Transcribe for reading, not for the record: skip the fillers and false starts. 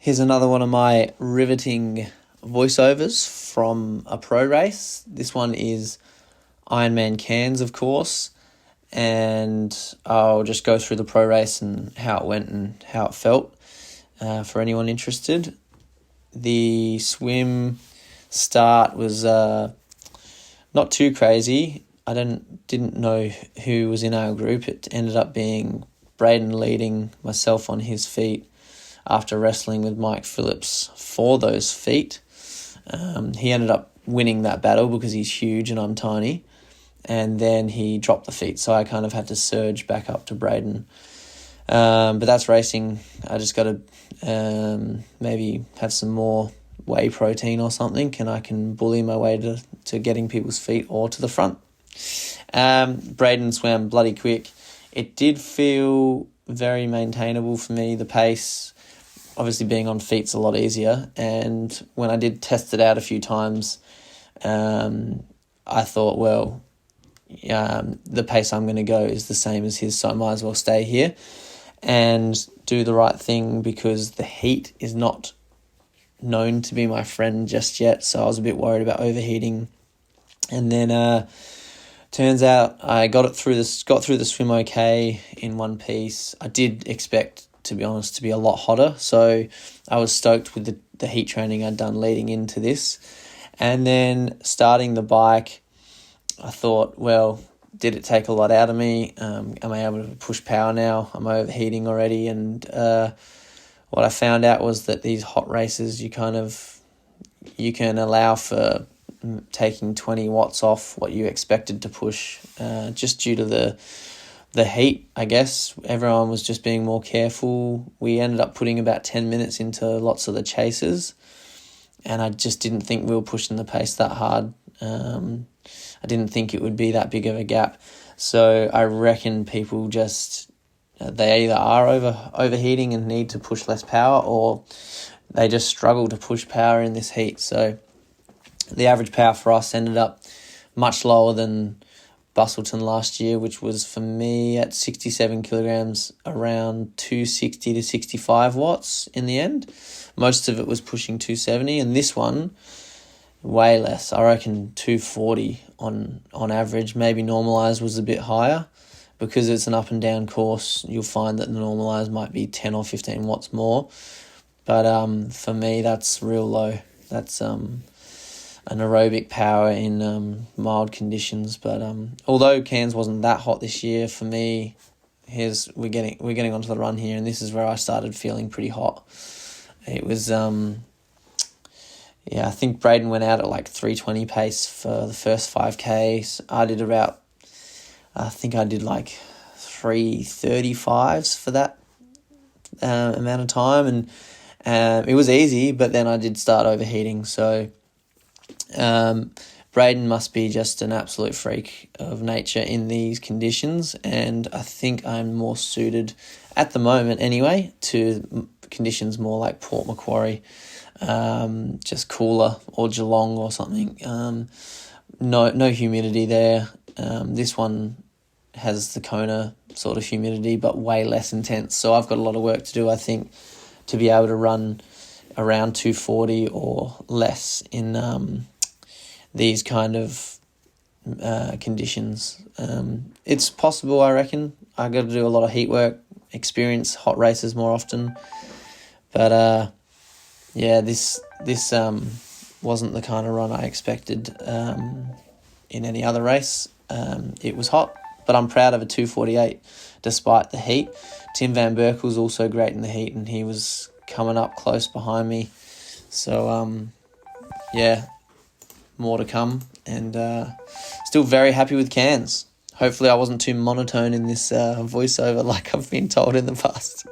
Here's another one of my riveting voiceovers from a pro race. This one is Ironman Cairns, of course, and I'll just go through the pro race and how it went and how it felt for anyone interested. The swim start was not too crazy. I didn't know who was in our group. It ended up being Braden leading, myself on his feet, after wrestling with Mike Phillips for those feet. He ended up winning that battle because he's huge and I'm tiny. And then he dropped the feet, so I kind of had to surge back up to Braden. But that's racing. I just got to maybe have some more whey protein or something, and I can bully my way to getting people's feet or to the front. Braden swam bloody quick. It did feel very maintainable for me, the pace. Obviously being on feet's a lot easier, and when I did test it out a few times, I thought, well, the pace I'm going to go is the same as his, so I might as well stay here and do the right thing, because the heat is not known to be my friend just yet, so I was a bit worried about overheating. And then turns out I got through the swim okay in one piece. I did expect, to be honest, to be a lot hotter, so I was stoked with the heat training I'd done leading into this. And then starting the bike, I thought, well, did it take a lot out of me? Am I able to push power now? Am I overheating already? And what I found out was that these hot races, you can allow for taking 20 watts off what you expected to push, just due to the heat, I guess. Everyone was just being more careful. We ended up putting about 10 minutes into lots of the chases, and I just didn't think we were pushing the pace that hard. I didn't think it would be that big of a gap. So I reckon people just, they either are overheating and need to push less power, or they just struggle to push power in this heat. So the average power for us ended up much lower than Bustleton last year, which was for me at 67 kilograms, around 260 to 65 watts in the end. Most of it was pushing 270, and this one, way less. I reckon 240 on average. Maybe normalised was a bit higher. Because it's an up and down course, you'll find that the normalised might be 10 or 15 watts more. But for me, that's real low. That's an aerobic power in mild conditions. But although Cairns wasn't that hot this year, for me, we're getting onto the run here, and this is where I started feeling pretty hot. It was I think Braden went out at like 3:20 pace for the first 5Ks. I did like 3:35s for that amount of time, and it was easy, but then I did start overheating. So Braden must be just an absolute freak of nature in these conditions, and I think I'm more suited, at the moment anyway, to conditions more like Port Macquarie, just cooler, or Geelong or something. No humidity there. This one has the Kona sort of humidity, but way less intense. So I've got a lot of work to do, I think, to be able to run around 240 or less in these kind of conditions. It's possible, I reckon. I've got to do a lot of heat work, experience hot races more often. But this wasn't the kind of run I expected in any other race. It was hot, but I'm proud of a 2:48 despite the heat. Tim Van Berkel's also great in the heat, and he was coming up close behind me. So, more to come, and still very happy with Cairns. Hopefully I wasn't too monotone in this voiceover like I've been told in the past.